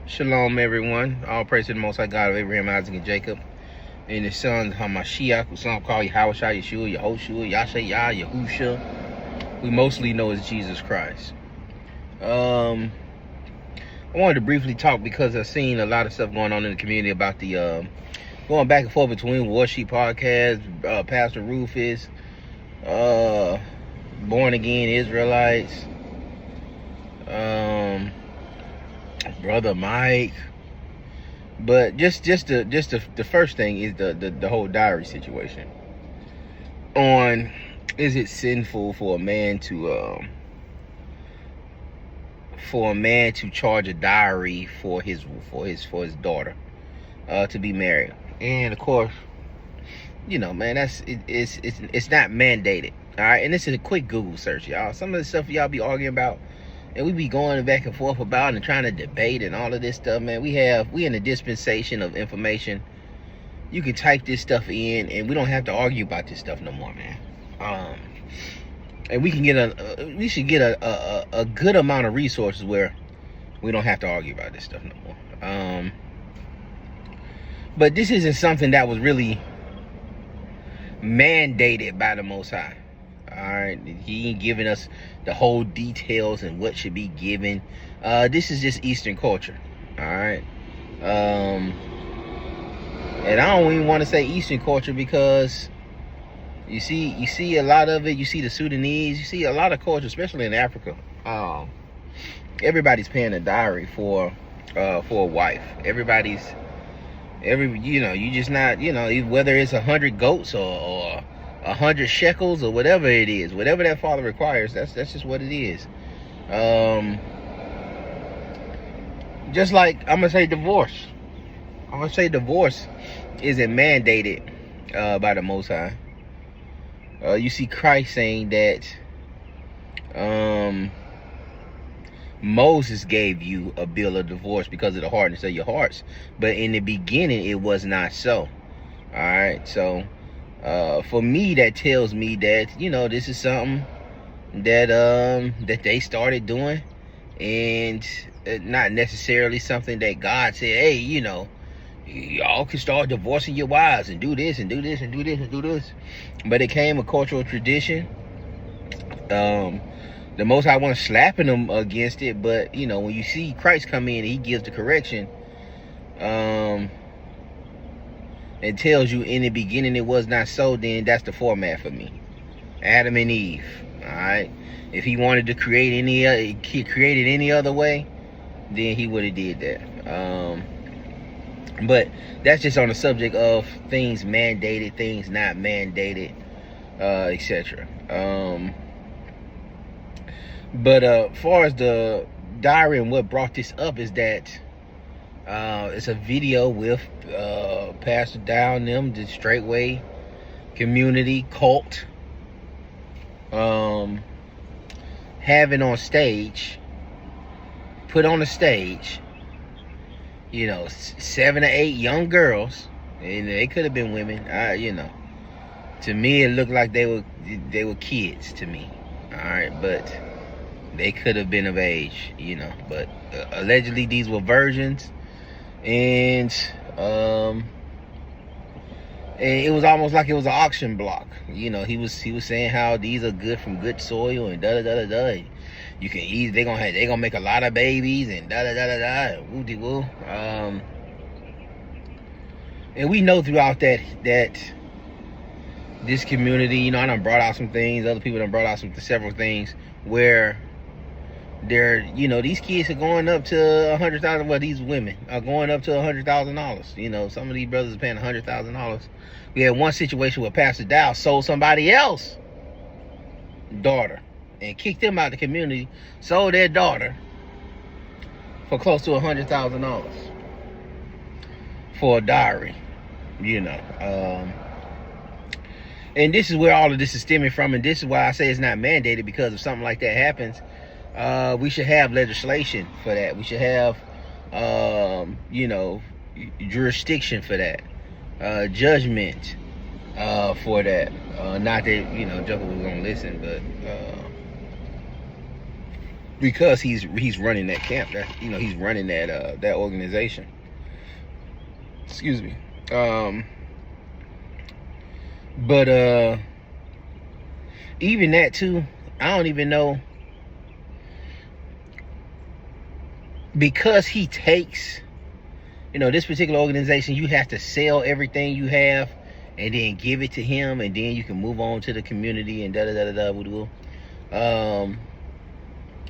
Shalom, everyone. All praise to the Most High God of Abraham, Isaac, and Jacob, and his son Hamashiach, who some call Yahweh, Yeshua, Yehoshua, Yashayah, Yahusha. We mostly know as Jesus Christ. I wanted to briefly talk because I've seen a lot of stuff going on in the community about the going back and forth between War Sheep Podcast, Pastor Rufus, Born Again Israelites, Brother Mike. But just the first thing is the whole dowry situation. On, is it sinful for a man to charge a dowry for his daughter to be married? And of course, you know, man, it's not mandated. All right, and this is a quick Google search, y'all. Some of the stuff y'all be arguing about, and we be going back and forth about and trying to debate and all of this stuff, man. We in the dispensation of information. You can type this stuff in, and we don't have to argue about this stuff no more, man. And we should get a good amount of resources where we don't have to argue about this stuff no more. But this isn't something that was really mandated by the Most High. All right, he ain't giving us the whole details and what should be given. This is just Eastern culture. All right, and I don't even want to say Eastern culture because you see a lot of it. You see the Sudanese. You see a lot of culture, especially in Africa. Everybody's paying a dowry for a wife. You just not, whether it's 100 goats or 100 shekels or whatever it is, whatever that father requires, that's just what it is. Just like I'm gonna say divorce. Isn't mandated by the Most High. You see Christ saying that Moses gave you a bill of divorce because of the hardness of your hearts, but in the beginning it was not so. All right, so for me, that tells me that this is something that that they started doing, and not necessarily something that God said, hey, y'all can start divorcing your wives and do this and do this and do this and do this. But it came a cultural tradition. The Most High wasn't slapping them against it, but when you see Christ come in and he gives the correction, and tells you in the beginning it was not so, then that's the format for me. Adam and Eve. All right, if he wanted to create any other way, then he would have did that. But that's just on the subject of things mandated, things not mandated, etc. But as far as the diary and what brought this up is that it's a video with Pastor Down them, the straightway community cult, having on stage, put on the stage, 7 or 8 young girls, and they could have been women. To me it looked like they were kids to me. All right, but they could have been of age, but allegedly these were virgins, and it was almost like it was an auction block. He was saying how these are good from good soil and da da da da da. You can eat. They gonna make a lot of babies and da da da da da. Woo de woo. And we know throughout that this community, I done brought out some things. Other people done brought out several things where they're, these kids are going up to $100,000. Well, these women are going up to $100,000. Some of these brothers are paying $100,000. We had one situation where Pastor Dow sold somebody else's daughter and kicked them out of the community, sold their daughter for close to $100,000 for a dowry. And this is where all of this is stemming from, and this is why I say it's not mandated, because if something like that happens, we should have legislation for that. We should have, jurisdiction for that, judgment for that. Not that, Joker was gonna listen, but because he's running that camp. That he's running that organization. Excuse me. But even that too, I don't even know, because he takes, this particular organization, you have to sell everything you have and then give it to him, and then you can move on to the community and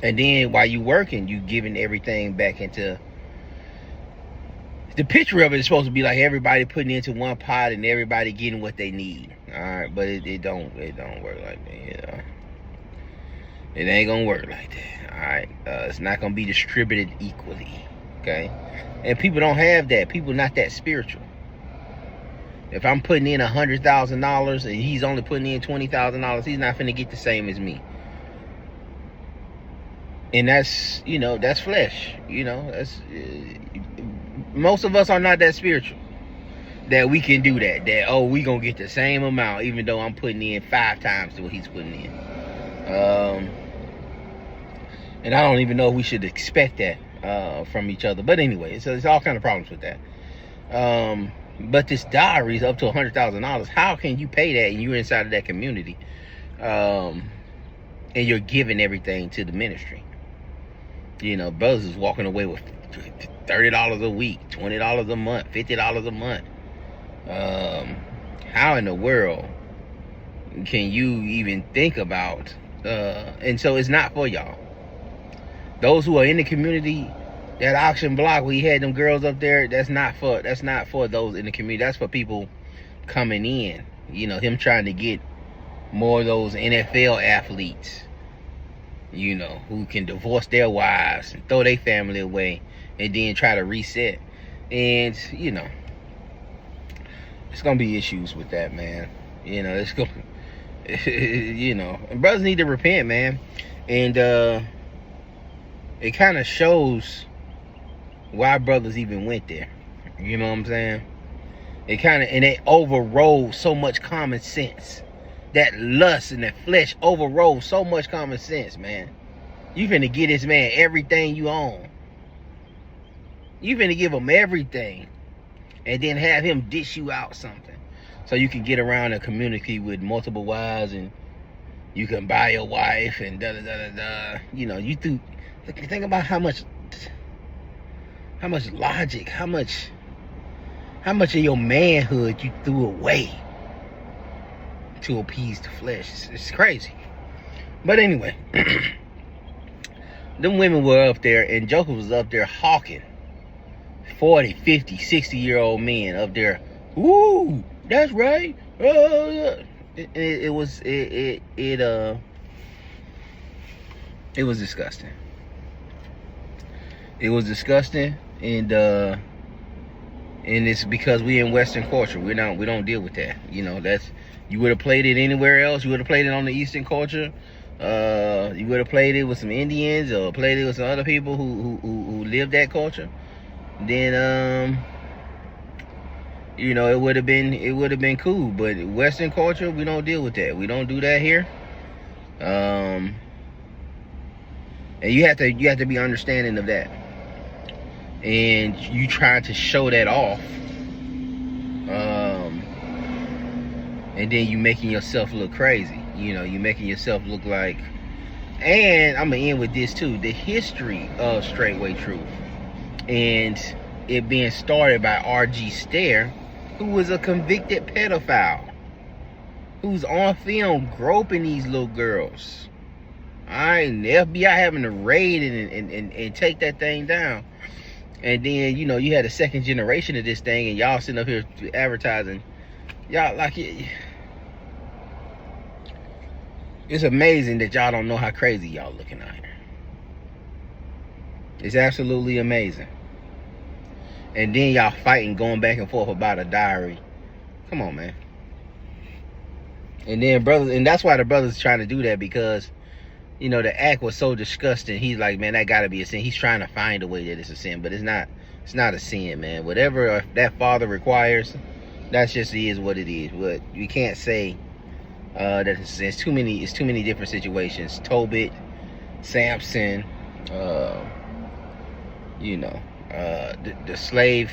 and then while you working, you giving everything back into. The picture of it is supposed to be like everybody putting into one pot and everybody getting what they need. All right, but it don't work like that. It ain't gonna work like that. All right, it's not gonna be distributed equally. Okay, and people don't have that. People not that spiritual. If I'm putting in $100,000 and he's only putting in $20,000, he's not finna get the same as me. And that's that's flesh. That's most of us are not that spiritual that we can do that. We gonna get the same amount even though I'm putting in 5 times what he's putting in. And I don't even know if we should expect that from each other. But anyway, so there's all kind of problems with that. But this dowry is up to $100,000. How can you pay that and you're inside of that community, and you're giving everything to the ministry? Brothers is walking away with $30 a week, $20 a month, $50 a month. How in the world can you even think about? And so it's not for y'all. Those who are in the community, that auction block where he had them girls up there, that's not for those in the community. That's for people coming in. Him trying to get more of those NFL athletes, who can divorce their wives and throw their family away and then try to reset. And it's gonna be issues with that, man. It's gonna and brothers need to repent, man. And it kind of shows why brothers even went there. You know what I'm saying? And they overrode so much common sense. That lust and that flesh overrode so much common sense, man. You finna give this man everything you own. You finna give him everything, and then have him dish you out something, so you can get around a community with multiple wives, and you can buy a wife and da da da da da. You think about how much logic, how much of your manhood you threw away to appease the flesh. It's crazy. But anyway, them women were up there, and Joker was up there hawking 40, 50, 60-year-old men up there. Ooh, that's right. It was disgusting. It was disgusting, and it's because we in Western culture. We don't deal with that. That's, you would have played it anywhere else. You would have played it on the Eastern culture. You would have played it with some Indians or played it with some other people who lived that culture. Then it would have been cool. But Western culture, we don't deal with that. We don't do that here. And you have to be understanding of that. And you try to show that off. And then you making yourself look crazy. You making yourself look like. And I'm gonna end with this too: the history of Straightway Truth, and it being started by R.G. Stair, who was a convicted pedophile, who's on film groping these little girls. Alright, and the FBI having to raid and take that thing down. And then you had a second generation of this thing, and y'all sitting up here advertising. Y'all like it. It's amazing that y'all don't know how crazy y'all looking out here. It's absolutely amazing. And then y'all fighting, going back and forth about a diary. Come on, man. And then brothers, and that's why the brothers trying to do that, because the act was so disgusting. He's like, man, that gotta be a sin. He's trying to find a way that it's a sin, but it's not a sin, man. Whatever that father requires, that's just is what it is. But you can't say that it's too many different situations. Tobit, Samson, You know, the slave